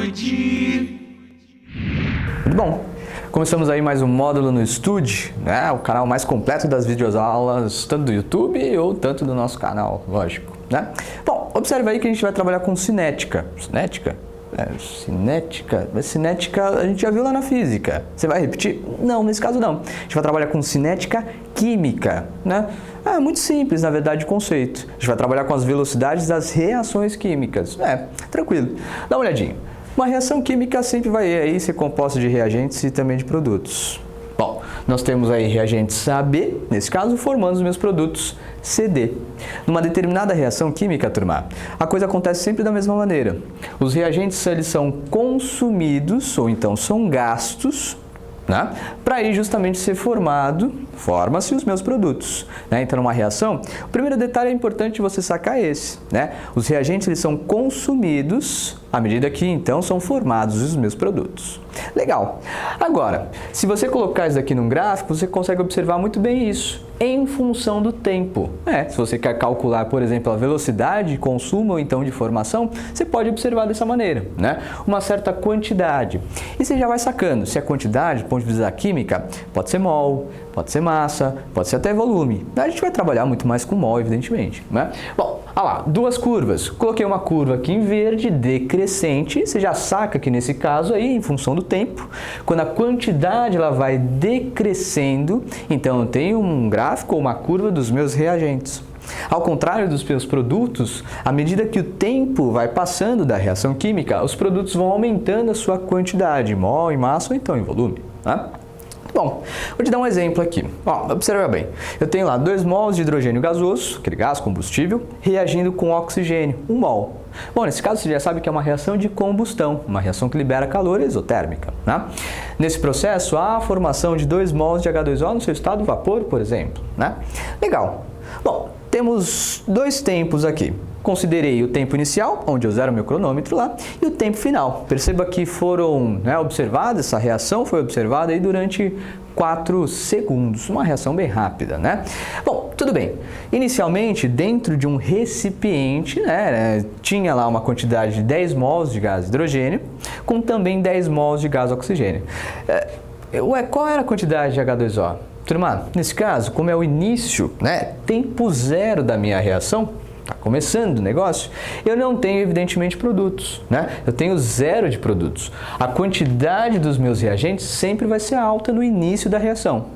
Estude! Bom, começamos aí mais um módulo no Estude, né? O canal mais completo das videoaulas, tanto do YouTube ou tanto do nosso canal, lógico, né? Bom, observe aí que a gente vai trabalhar com cinética. Cinética? Cinética a gente já viu lá na física. Você vai repetir? Não, nesse caso não. A gente vai trabalhar com cinética química, né? É muito simples, na verdade, o conceito. A gente vai trabalhar com as velocidades das reações químicas. Tranquilo. Dá uma olhadinha. Uma reação química sempre vai aí ser composta de reagentes e também de produtos. Bom, nós temos aí reagentes AB, nesse caso, formando os meus produtos CD. Numa determinada reação química, turma, a coisa acontece sempre da mesma maneira. Os reagentes eles são consumidos, ou então são gastos, né? Para aí justamente ser forma-se os meus produtos, né? Então, numa reação, o primeiro detalhe é importante você sacar esse, né? Os reagentes eles são consumidos à medida que então são formados os meus produtos. Legal. Agora, se você colocar isso aqui num gráfico, você consegue observar muito bem isso em função do tempo. Se você quer calcular, por exemplo, a velocidade de consumo ou então de formação, você pode observar dessa maneira, né? Uma certa quantidade. E você já vai sacando se a quantidade, do ponto de vista da química, pode ser mol, pode ser massa, pode ser até volume. A gente vai trabalhar muito mais com mol, evidentemente, né? Bom, olha lá, duas curvas. Coloquei uma curva aqui em verde, decrescente. Você já saca que nesse caso aí, em função do tempo, quando a quantidade ela vai decrescendo, então eu tenho um gráfico ou uma curva dos meus reagentes. Ao contrário dos meus produtos, à medida que o tempo vai passando da reação química, os produtos vão aumentando a sua quantidade, em mol, em massa ou então em volume, tá? Bom, vou te dar um exemplo aqui. Observa bem. Eu tenho lá 2 mols de hidrogênio gasoso, aquele gás combustível, reagindo com oxigênio, 1 mol. Bom, nesse caso você já sabe que é uma reação de combustão, uma reação que libera calor exotérmica, né? Nesse processo, há a formação de 2 mols de H2O no seu estado vapor, por exemplo, né? Legal. Bom, temos 2 tempos aqui. Considerei o tempo inicial, onde eu zero meu cronômetro lá, e o tempo final. Perceba que foram observadas, essa reação foi observada aí durante 4 segundos, uma reação bem rápida, né? Bom, tudo bem. Inicialmente, dentro de um recipiente, tinha lá uma quantidade de 10 mols de gás hidrogênio, com também 10 mols de gás oxigênio. Qual era a quantidade de H2O? Turma, nesse caso, como é o início, tempo zero da minha reação, está começando o negócio, eu não tenho, evidentemente, produtos, Eu tenho 0 de produtos. A quantidade dos meus reagentes sempre vai ser alta no início da reação,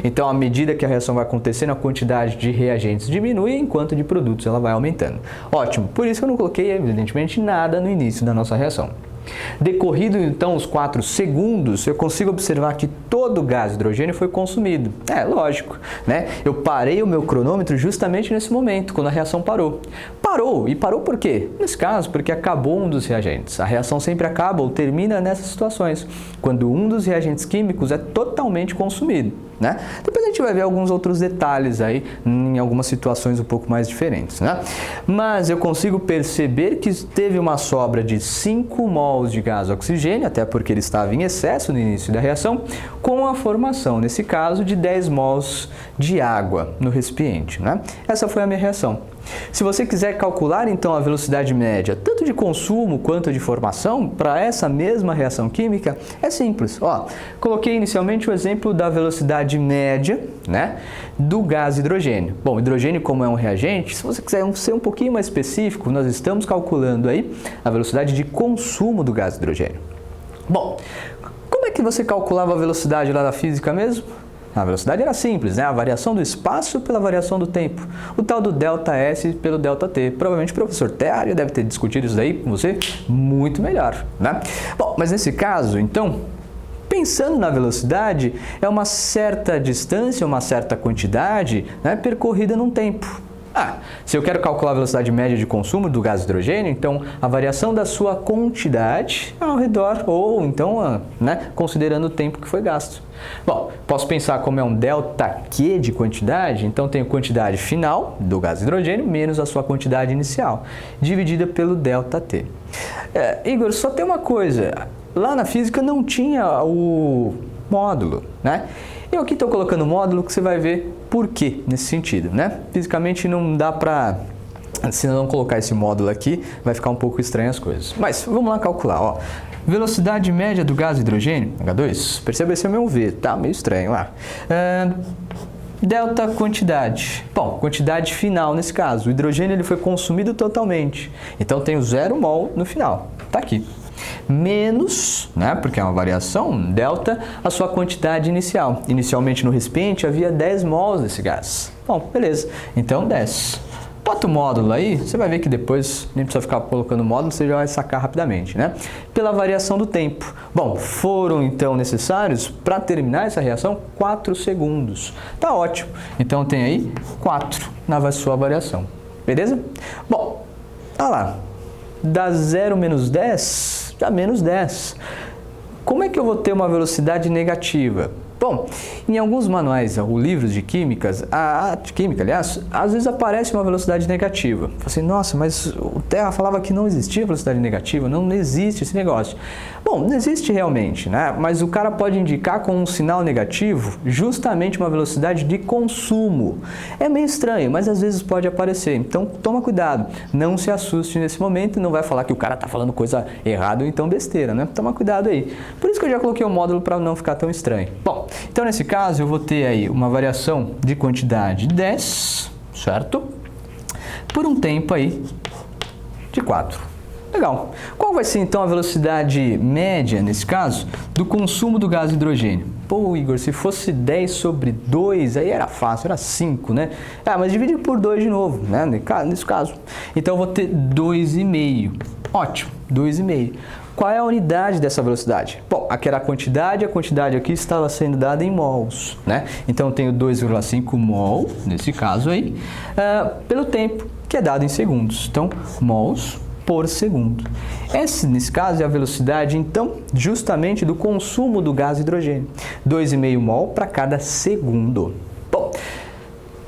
Então, à medida que a reação vai acontecendo, a quantidade de reagentes diminui, enquanto de produtos ela vai aumentando. Ótimo, por isso que eu não coloquei, evidentemente, nada no início da nossa reação. Decorrido então os 4 segundos, eu consigo observar que todo o gás hidrogênio foi consumido. Lógico, Eu parei o meu cronômetro justamente nesse momento, quando a reação parou. Parou, e parou por quê? Nesse caso, porque acabou um dos reagentes. A reação sempre acaba ou termina nessas situações, quando um dos reagentes químicos é totalmente consumido, Depois a gente vai ver alguns outros detalhes aí, em algumas situações um pouco mais diferentes, Mas eu consigo perceber que teve uma sobra de 5 mols de gás oxigênio, até porque ele estava em excesso no início da reação, com a formação, nesse caso, de 10 mols de água no recipiente, Essa foi a minha reação. Se você quiser calcular, então, a velocidade média, tanto de consumo quanto de formação, para essa mesma reação química, é simples. Coloquei inicialmente o exemplo da velocidade média, do gás hidrogênio. Bom, hidrogênio, como é um reagente, se você quiser ser um pouquinho mais específico, nós estamos calculando aí a velocidade de consumo do gás hidrogênio. Bom, como é que você calculava a velocidade lá da física mesmo? A velocidade era simples, a variação do espaço pela variação do tempo. O tal do ΔS pelo ΔT. Provavelmente o professor Teário deve ter discutido isso daí com você muito melhor, Bom, mas nesse caso, então, pensando na velocidade, é uma certa distância, uma certa quantidade percorrida num tempo. Se eu quero calcular a velocidade média de consumo do gás hidrogênio, então a variação da sua quantidade ao redor, ou então, considerando o tempo que foi gasto. Bom, posso pensar como é um ΔQ de quantidade, então tenho quantidade final do gás hidrogênio menos a sua quantidade inicial, dividida pelo ΔT. Igor, só tem uma coisa, lá na física não tinha o módulo, Eu aqui estou colocando o módulo que você vai ver por quê nesse sentido, Fisicamente não dá para Se eu não colocar esse módulo aqui, vai ficar um pouco estranho as coisas. Mas vamos lá calcular, ó. Velocidade média do gás hidrogênio, H2. Perceba esse é o meu V, tá meio estranho lá. Delta quantidade. Bom, quantidade final nesse caso. O hidrogênio ele foi consumido totalmente. Então tem o 0 mol no final. Tá aqui. Menos, né, porque é uma variação, delta, a sua quantidade inicial. Inicialmente no recipiente havia 10 mols desse gás. Bom, beleza. Então 10. Bota o módulo aí, você vai ver que depois nem precisa ficar colocando módulo, você já vai sacar rapidamente, né? Pela variação do tempo. Bom, foram então necessários, para terminar essa reação, 4 segundos. Tá ótimo. Então tem aí 4 na sua variação. Beleza? Bom, olha lá. Da 0 menos 10, dá menos 10. Como é que eu vou ter uma velocidade negativa? Bom, em alguns manuais ou livros de químicas, de química, aliás, às vezes aparece uma velocidade negativa. Fala assim, nossa, mas o Terra falava que não existia velocidade negativa, não existe esse negócio. Bom, não existe realmente, né? Mas o cara pode indicar com um sinal negativo justamente uma velocidade de consumo. É meio estranho, mas às vezes pode aparecer. Então, toma cuidado, não se assuste nesse momento e não vai falar que o cara está falando coisa errada ou então besteira, né? Toma cuidado aí. Por isso que eu já coloquei o módulo para não ficar tão estranho. Bom, então nesse caso eu vou ter aí uma variação de quantidade de 10, certo? Por um tempo aí de 4. Legal. Qual vai ser então a velocidade média, nesse caso, do consumo do gás hidrogênio? Pô, Igor, se fosse 10 sobre 2, aí era fácil, era 5, né? Ah, mas divide por 2 de novo, né? Nesse caso. Então eu vou ter 2,5. Ótimo, 2,5. Qual é a unidade dessa velocidade? Bom, aqui era a quantidade aqui estava sendo dada em mols, né? Então eu tenho 2,5 mol, nesse caso aí, pelo tempo, que é dado em segundos. Então, mols por segundo. Essa, nesse caso, é a velocidade, então, justamente do consumo do gás hidrogênio. 2,5 mol para cada segundo. Bom,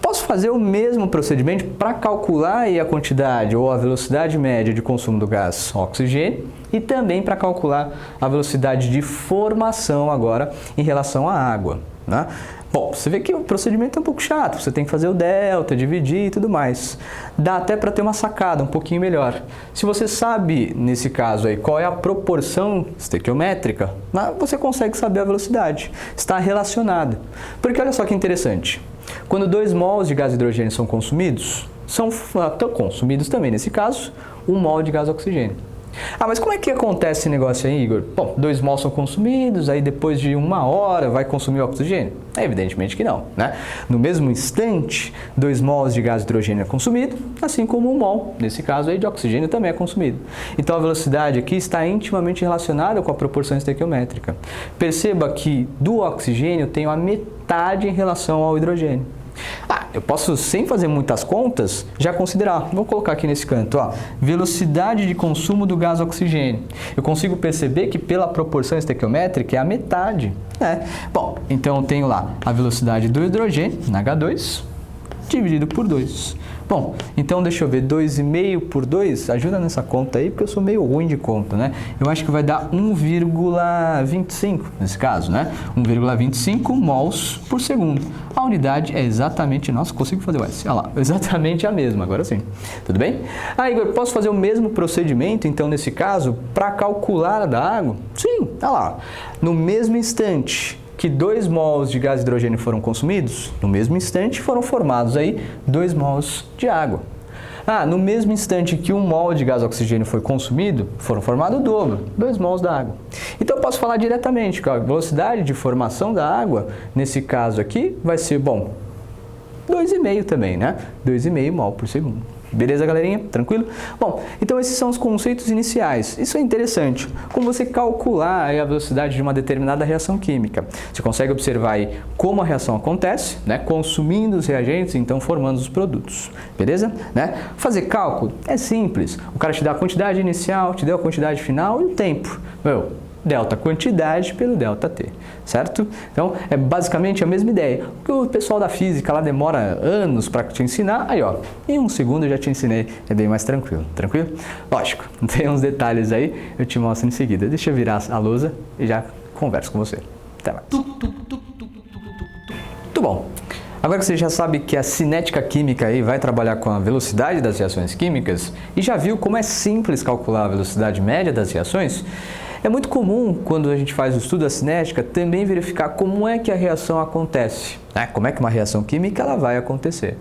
posso fazer o mesmo procedimento para calcular aí a quantidade ou a velocidade média de consumo do gás oxigênio e também para calcular a velocidade de formação agora em relação à água, né? Bom, você vê que o procedimento é um pouco chato, você tem que fazer o delta, dividir e tudo mais. Dá até para ter uma sacada um pouquinho melhor. Se você sabe, nesse caso aí, qual é a proporção estequiométrica, você consegue saber a velocidade. Está relacionada. Porque olha só que interessante. Quando 2 mols de gás hidrogênio são consumidos, são consumidos também, nesse caso, 1 mol de gás oxigênio. Ah, mas como é que acontece esse negócio aí, Igor? Bom, 2 mols são consumidos, aí depois de 1 hora vai consumir o oxigênio? Evidentemente que não, né? No mesmo instante, 2 mols de gás hidrogênio é consumido, assim como 1 mol, nesse caso aí, de oxigênio também é consumido. Então a velocidade aqui está intimamente relacionada com a proporção estequiométrica. Perceba que do oxigênio eu tenho a metade em relação ao hidrogênio. Eu posso, sem fazer muitas contas, já considerar. Vou colocar aqui nesse canto, ó, velocidade de consumo do gás oxigênio. Eu consigo perceber que pela proporção estequiométrica é a metade. Bom, então eu tenho lá a velocidade do hidrogênio, na H2, dividido por 2. Bom, então deixa eu ver, 2,5 por 2, ajuda nessa conta aí, porque eu sou meio ruim de conta, né? Eu acho que vai dar 1,25 nesse caso, né? 1,25 mols por segundo. A unidade é exatamente, nossa, consigo fazer o S, olha lá, exatamente a mesma, agora sim. Tudo bem? Igor, posso fazer o mesmo procedimento, então, nesse caso, para calcular a da água? Sim, olha lá. No mesmo instante que 2 mols de gás hidrogênio foram consumidos, no mesmo instante foram formados aí 2 mols de água. No mesmo instante que 1 mol de gás oxigênio foi consumido, foram formados o dobro, 2 mols da água. Então eu posso falar diretamente que a velocidade de formação da água, nesse caso aqui, vai ser, bom, 2,5 também, né? 2,5 mol por segundo. Beleza, galerinha? Tranquilo? Bom, então esses são os conceitos iniciais. Isso é interessante. Como você calcular a velocidade de uma determinada reação química. Você consegue observar aí como a reação acontece, né? Consumindo os reagentes, então formando os produtos. Beleza? Né? Fazer cálculo é simples. O cara te dá a quantidade inicial, te deu a quantidade final e o tempo. Delta quantidade pelo delta T, certo? Então, é basicamente a mesma ideia. O que o pessoal da física lá demora anos para te ensinar, aí ó, em 1 segundo eu já te ensinei, é bem mais tranquilo, tranquilo? Lógico, tem uns detalhes aí, eu te mostro em seguida. Deixa eu virar a lousa e já converso com você. Até mais. Muito bom. Agora que você já sabe que a cinética química aí vai trabalhar com a velocidade das reações químicas e já viu como é simples calcular a velocidade média das reações, é muito comum, quando a gente faz o estudo da cinética, também verificar como é que a reação acontece, né? Como é que uma reação química ela vai acontecer.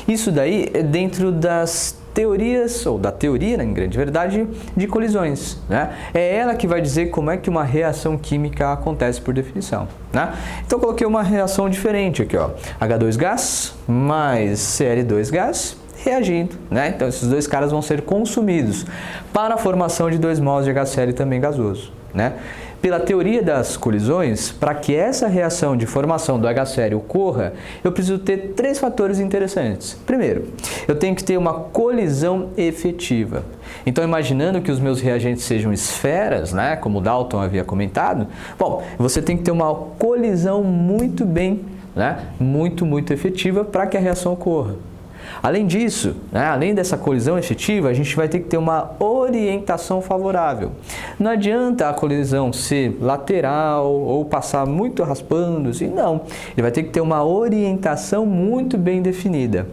Isso daí é dentro das teorias, ou da teoria, em grande verdade, de colisões, né? É ela que vai dizer como é que uma reação química acontece por definição, né? Então eu coloquei uma reação diferente aqui, ó. H2 gás mais Cl2 gás reagindo, né? Então esses dois caras vão ser consumidos para a formação de 2 mols de HCl também gasoso, né? Pela teoria das colisões, para que essa reação de formação do HCl ocorra, eu preciso ter 3 fatores interessantes. Primeiro, eu tenho que ter uma colisão efetiva. Então, imaginando que os meus reagentes sejam esferas, né, como o Dalton havia comentado, bom, você tem que ter uma colisão muito bem, né, muito efetiva para que a reação ocorra. Além disso, né, além dessa colisão efetiva, a gente vai ter que ter uma orientação favorável. Não adianta a colisão ser lateral ou passar muito raspando, assim, não. Ele vai ter que ter uma orientação muito bem definida,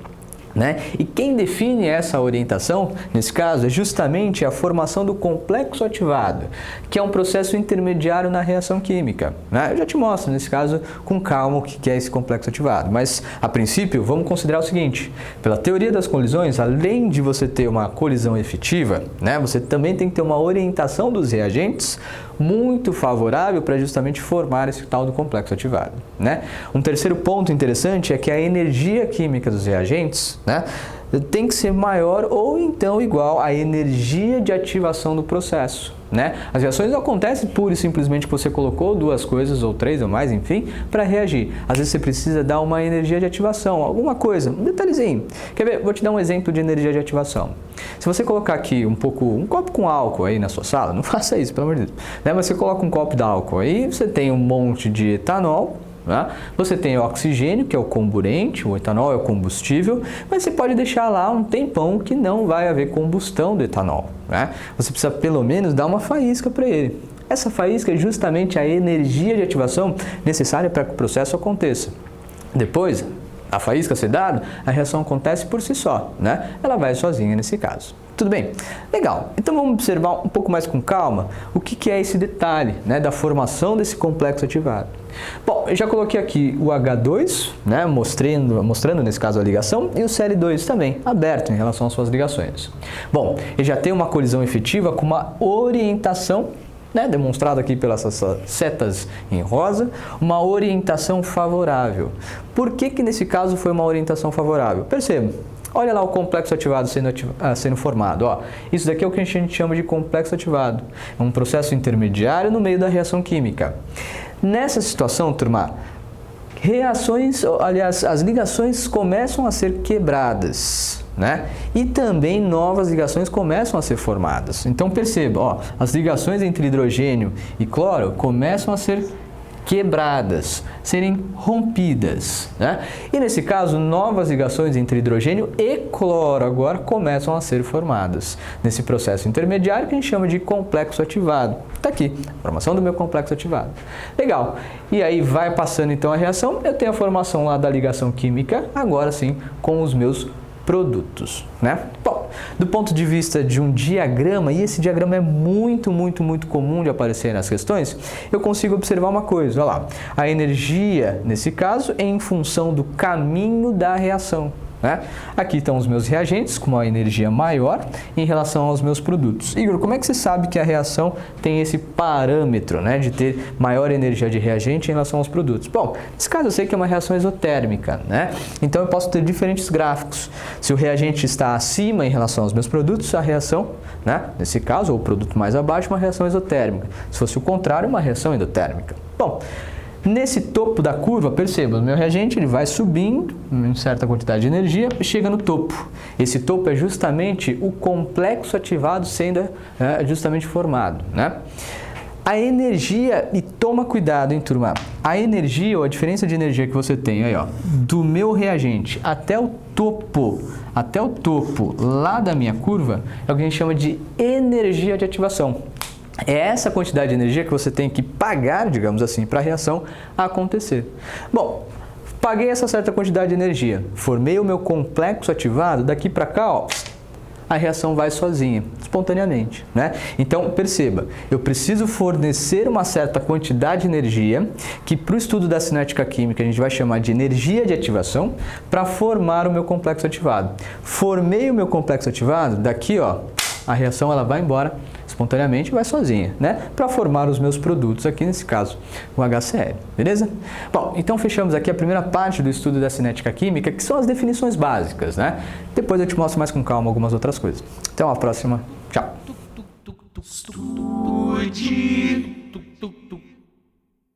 né? E quem define essa orientação, nesse caso, é justamente a formação do complexo ativado, que é um processo intermediário na reação química, né? Eu já te mostro, nesse caso, com calma o que é esse complexo ativado. Mas, a princípio, vamos considerar o seguinte: pela teoria das colisões, além de você ter uma colisão efetiva, né, você também tem que ter uma orientação dos reagentes muito favorável para justamente formar esse tal do complexo ativado, né? Um terceiro ponto interessante é que a energia química dos reagentes, né, tem que ser maior ou então igual à energia de ativação do processo, né? As reações não acontecem pura e simplesmente que você colocou 2 coisas ou 3 ou mais, enfim, para reagir. Às vezes você precisa dar uma energia de ativação, alguma coisa, um detalhezinho. Quer ver? Vou te dar um exemplo de energia de ativação. Se você colocar aqui um copo com álcool aí na sua sala, não faça isso, pelo amor de Deus, né? Mas você coloca um copo de álcool aí, você tem um monte de etanol, né? Você tem o oxigênio, que é o comburente, o etanol é o combustível, mas você pode deixar lá um tempão que não vai haver combustão do etanol, né? Você precisa pelo menos dar uma faísca para ele. Essa faísca é justamente a energia de ativação necessária para que o processo aconteça. Depois, a faísca ser dada, a reação acontece por si só, né? Ela vai sozinha nesse caso. Tudo bem? Legal. Então vamos observar um pouco mais com calma o que é esse detalhe, né, da formação desse complexo ativado. Bom, eu já coloquei aqui o H2, né, mostrando nesse caso a ligação, e o Cl2 também, aberto em relação às suas ligações. Bom, ele já tem uma colisão efetiva com uma orientação, né, demonstrado aqui pelas setas em rosa, uma orientação favorável. Por que nesse caso foi uma orientação favorável? Perceba. Olha lá o complexo ativado sendo formado. Ó, isso daqui é o que a gente chama de complexo ativado. É um processo intermediário no meio da reação química. Nessa situação, turma, as ligações começam a ser quebradas, né? E também novas ligações começam a ser formadas. Então perceba, ó, as ligações entre hidrogênio e cloro começam a ser quebradas, serem rompidas, né? E nesse caso, novas ligações entre hidrogênio e cloro agora começam a ser formadas nesse processo intermediário que a gente chama de complexo ativado. Está aqui, a formação do meu complexo ativado. Legal. E aí vai passando então a reação, eu tenho a formação lá da ligação química, agora sim, com os meus produtos, né? Bom, do ponto de vista de um diagrama, e esse diagrama é muito comum de aparecer nas questões, eu consigo observar uma coisa, olha lá, a energia, nesse caso, é em função do caminho da reação, né? Aqui estão os meus reagentes com uma energia maior em relação aos meus produtos. Igor, como é que você sabe que a reação tem esse parâmetro, né, de ter maior energia de reagente em relação aos produtos? Bom, nesse caso eu sei que é uma reação exotérmica, né? Então eu posso ter diferentes gráficos. Se o reagente está acima em relação aos meus produtos, a reação, né, nesse caso, ou o produto mais abaixo, uma reação exotérmica. Se fosse o contrário, uma reação endotérmica. Bom, nesse topo da curva, perceba, o meu reagente ele vai subindo em certa quantidade de energia e chega no topo. Esse topo é justamente o complexo ativado sendo justamente formado, né? A energia, e toma cuidado, hein, turma, a energia ou a diferença de energia que você tem aí, ó, do meu reagente até o topo lá da minha curva, é o que a gente chama de energia de ativação. É essa quantidade de energia que você tem que pagar, digamos assim, para a reação acontecer. Bom, Paguei essa certa quantidade de energia, formei o meu complexo ativado, daqui para cá, ó, a reação vai sozinha, espontaneamente, né? Então, perceba, eu preciso fornecer uma certa quantidade de energia, que para o estudo da cinética química a gente vai chamar de energia de ativação, para formar o meu complexo ativado. Formei o meu complexo ativado, daqui, ó, a reação ela vai embora espontaneamente, vai sozinha, né? Para formar os meus produtos, aqui nesse caso, o HCl, beleza? Bom, então fechamos aqui a primeira parte do estudo da cinética química, que são as definições básicas, né? Depois eu te mostro mais com calma algumas outras coisas. Até uma próxima. Tchau!